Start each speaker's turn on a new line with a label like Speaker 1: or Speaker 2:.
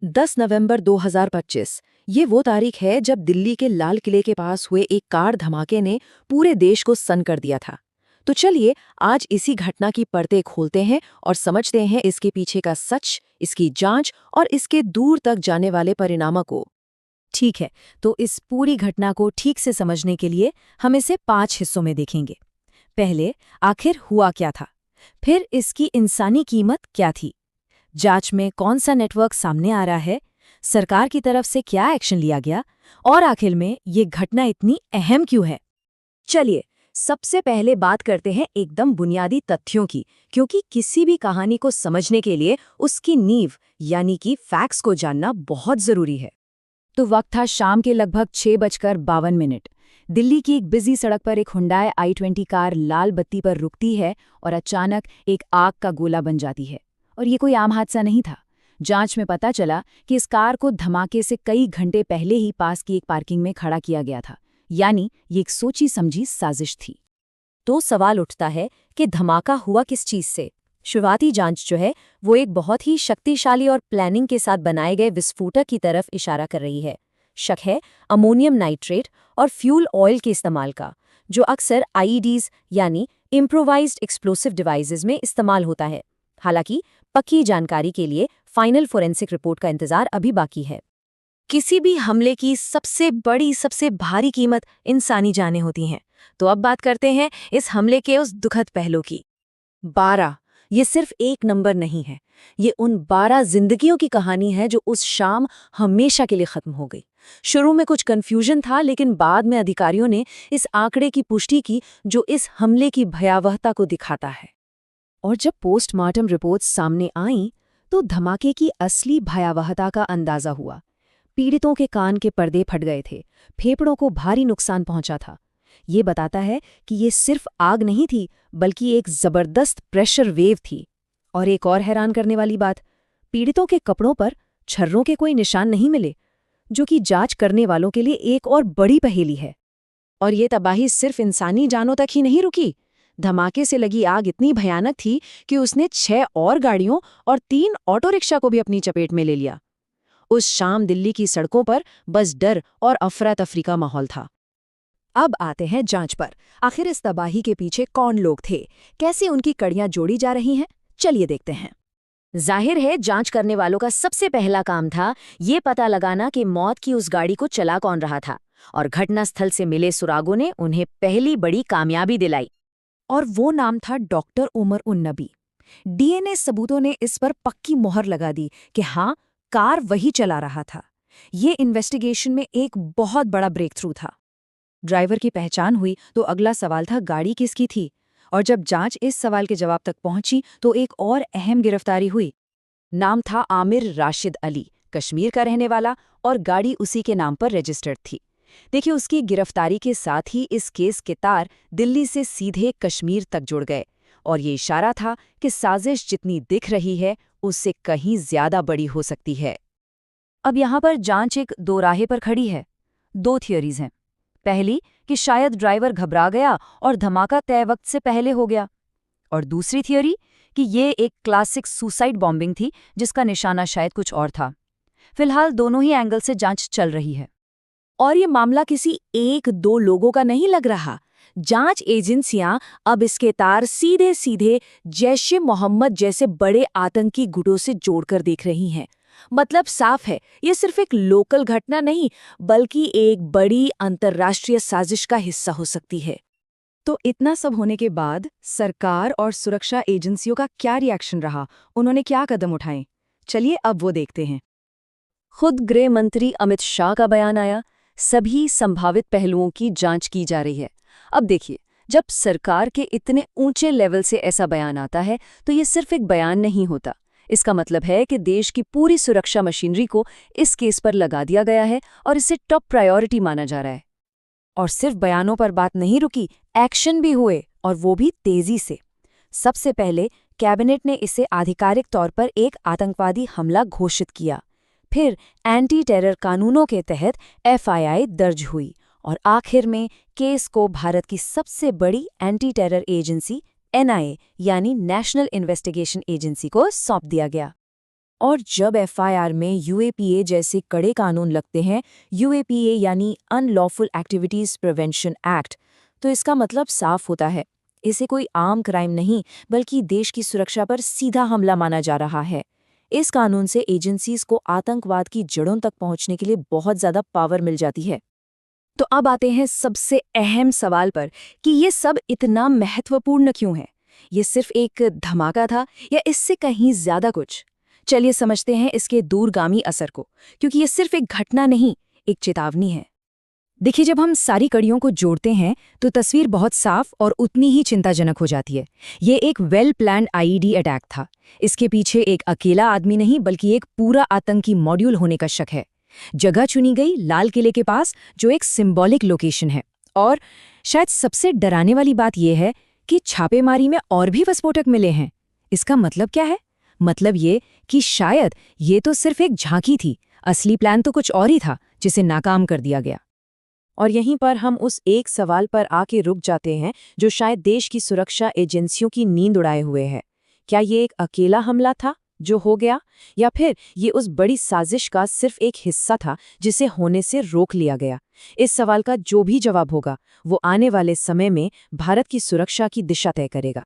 Speaker 1: 10 नवंबर 2025 ये वो तारीख है जब दिल्ली के लाल किले के पास हुए एक कार धमाके ने पूरे देश को सन्न कर दिया था। तो चलिए आज इसी घटना की परतें खोलते हैं और समझते हैं इसके पीछे का सच, इसकी जांच और इसके दूर तक जाने वाले परिणामों को।
Speaker 2: ठीक है, तो इस पूरी घटना को ठीक से समझने के लिए हम इसे 5 हिस्सों में देखेंगे। पहले, आखिर हुआ क्या था? फिर इसकी इंसानी कीमत क्या थी? जांच में कौन सा नेटवर्क सामने आ रहा है? सरकार की तरफ से क्या एक्शन लिया गया? और आखिर में ये घटना इतनी अहम क्यों है?
Speaker 1: चलिए सबसे पहले बात करते हैं एकदम बुनियादी तथ्यों की, क्योंकि किसी भी कहानी को समझने के लिए उसकी नींव यानी कि फैक्ट्स को जानना बहुत जरूरी है।
Speaker 2: तो वक्त था शाम के लगभग 6:52। दिल्ली की एक बिजी सड़क पर एक हुंडई i20 कार लाल बत्ती पर रुकती है और अचानक एक आग का गोला बन जाती है। और ये कोई आम हादसा नहीं था। जांच में पता चला कि इस कार को धमाके से कई घंटे पहले ही पास की एक पार्किंग में खड़ा किया गया था, यानी ये एक सोची समझी साजिश थी।
Speaker 1: तो सवाल उठता है कि धमाका हुआ किस चीज से। शुरुआती जांच जो है वो एक बहुत ही शक्तिशाली और प्लानिंग के साथ बनाए गए विस्फोटक की तरफ इशारा कर रही है। शक है अमोनियम नाइट्रेट और फ्यूल ऑयल के इस्तेमाल का, जो अक्सर आईईडीज यानी इम्प्रोवाइज्ड एक्सप्लोसिव डिवाइसेस में इस्तेमाल होता है। हालांकि पक्की जानकारी के लिए फाइनल फोरेंसिक रिपोर्ट का इंतजार अभी बाकी है। किसी भी हमले की सबसे बड़ी, सबसे भारी कीमत इंसानी जानें होती हैं। तो अब बात करते हैं इस हमले के उस दुखद पहलू की। 12 ये सिर्फ एक नंबर नहीं है, ये उन 12 जिंदगियों की कहानी है जो उस शाम हमेशा के लिए खत्म हो गई। शुरू में कुछ कंफ्यूजन था, लेकिन बाद में अधिकारियों ने इस आंकड़े की पुष्टि की जो इस हमले की भयावहता को दिखाता है। और जब पोस्टमार्टम रिपोर्ट्स सामने आईं, तो धमाके की असली भयावहता का अंदाजा हुआ। पीड़ितों के कान के पर्दे फट गए थे, फेफड़ों को भारी नुकसान पहुंचा था। ये बताता है कि ये सिर्फ आग नहीं थी, बल्कि एक जबरदस्त प्रेशर वेव थी। और एक और हैरान करने वाली बात, पीड़ितों के कपड़ों पर छर्रों के कोई निशान नहीं मिले, जो कि जांच करने वालों के लिए एक और बड़ी पहेली है। और ये तबाही सिर्फ इंसानी जानों तक ही नहीं रुकी। धमाके से लगी आग इतनी भयानक थी कि उसने 6 और गाड़ियों और 3 ऑटो रिक्शा को भी अपनी चपेट में ले लिया। उस शाम दिल्ली की सड़कों पर बस डर और अफरा तफरी का माहौल था। अब आते हैं जांच पर। आखिर इस तबाही के पीछे कौन लोग थे, कैसे उनकी कड़ियां जोड़ी जा रही हैं, चलिए देखते हैं। जाहिर है जांच करने वालों का सबसे पहला काम था ये पता लगाना कि मौत की उस गाड़ी को चला कौन रहा था। और घटनास्थल से मिले सुरागों ने उन्हें पहली बड़ी कामयाबी दिलाई। और वो नाम था डॉक्टर उमर उन नबी। डीएनए सबूतों ने इस पर पक्की मोहर लगा दी कि हाँ, कार वही चला रहा था। ये इन्वेस्टिगेशन में एक बहुत बड़ा ब्रेक थ्रू था। ड्राइवर की पहचान हुई तो अगला सवाल था गाड़ी किसकी थी। और जब जांच इस सवाल के जवाब तक पहुंची तो एक और अहम गिरफ्तारी हुई। नाम था आमिर राशिद अली, कश्मीर का रहने वाला, और गाड़ी उसी के नाम पर रजिस्टर्ड थी। देखिए, उसकी गिरफ्तारी के साथ ही इस केस के तार दिल्ली से सीधे कश्मीर तक जुड़ गए। और ये इशारा था कि साजिश जितनी दिख रही है उससे कहीं ज्यादा बड़ी हो सकती है। अब यहाँ पर जांच एक दो राहे पर खड़ी है। 2 थियोरीज हैं। पहली कि शायद ड्राइवर घबरा गया और धमाका तय वक्त से पहले हो गया। और दूसरी थियोरी कि ये एक क्लासिक सुसाइड बॉम्बिंग थी जिसका निशाना शायद कुछ और था। फिलहाल दोनों ही एंगल से जांच चल रही है। और ये मामला किसी 1-2 लोगों का नहीं लग रहा। जांच एजेंसियां अब इसके तार सीधे सीधे जैश-ए मोहम्मद जैसे बड़े आतंकी गुटों से जोड़कर देख रही हैं। मतलब साफ है, ये सिर्फ एक लोकल घटना नहीं, बल्कि एक बड़ी अंतर्राष्ट्रीय साजिश का हिस्सा हो सकती है। तो इतना सब होने के बाद सरकार और सुरक्षा एजेंसियों का क्या रिएक्शन रहा, उन्होंने क्या कदम उठाए, चलिए अब वो देखते हैं। खुद गृह मंत्री अमित शाह का बयान आया, सभी संभावित पहलुओं की जांच की जा रही है। अब देखिए, जब सरकार के इतने ऊंचे लेवल से ऐसा बयान आता है तो ये सिर्फ एक बयान नहीं होता। इसका मतलब है कि देश की पूरी सुरक्षा मशीनरी को इस केस पर लगा दिया गया है और इसे टॉप प्रायोरिटी माना जा रहा है। और सिर्फ बयानों पर बात नहीं रुकी, एक्शन भी हुए, और वो भी तेजी से। सबसे पहले कैबिनेट ने इसे आधिकारिक तौर पर एक आतंकवादी हमला घोषित किया। फिर एंटी टेरर कानूनों के तहत एफआईआर दर्ज हुई, और आखिर में केस को भारत की सबसे बड़ी एंटी टेरर एजेंसी एनआईए यानी नेशनल इन्वेस्टिगेशन एजेंसी को सौंप दिया गया।
Speaker 2: और जब एफआईआर में यूएपीए जैसे कड़े कानून लगते हैं, यूएपीए यानी अनलॉफुल एक्टिविटीज प्रिवेंशन एक्ट, तो इसका मतलब साफ होता है, इसे कोई आम क्राइम नहीं बल्कि देश की सुरक्षा पर सीधा हमला माना जा रहा है। इस कानून से एजेंसीज को आतंकवाद की जड़ों तक पहुंचने के लिए बहुत ज्यादा पावर मिल जाती है। तो अब आते हैं सबसे अहम सवाल पर कि ये सब इतना महत्वपूर्ण क्यों है? ये सिर्फ एक धमाका था या इससे कहीं ज्यादा कुछ? चलिए समझते हैं इसके दूरगामी असर को, क्योंकि ये सिर्फ एक घटना नहीं, एक चेतावनी है। देखिए, जब हम सारी कड़ियों को जोड़ते हैं तो तस्वीर बहुत साफ और उतनी ही चिंताजनक हो जाती है। ये एक वेल प्लान्ड आईईडी अटैक था। इसके पीछे एक अकेला आदमी नहीं बल्कि एक पूरा आतंकी मॉड्यूल होने का शक है। जगह चुनी गई लाल किले के पास, जो एक सिंबॉलिक लोकेशन है। और शायद सबसे डराने वाली बात यह है कि छापेमारी में और भी विस्फोटक मिले हैं। इसका मतलब क्या है? मतलब ये कि शायद ये तो सिर्फ एक झांकी थी, असली प्लान तो कुछ और ही था जिसे नाकाम कर दिया गया।
Speaker 1: और यहीं पर हम उस एक सवाल पर आके रुक जाते हैं जो शायद देश की सुरक्षा एजेंसियों की नींद उड़ाए हुए है। क्या ये एक अकेला हमला था जो हो गया, या फिर ये उस बड़ी साजिश का सिर्फ एक हिस्सा था जिसे होने से रोक लिया गया? इस सवाल का जो भी जवाब होगा वो आने वाले समय में भारत की सुरक्षा की दिशा तय करेगा।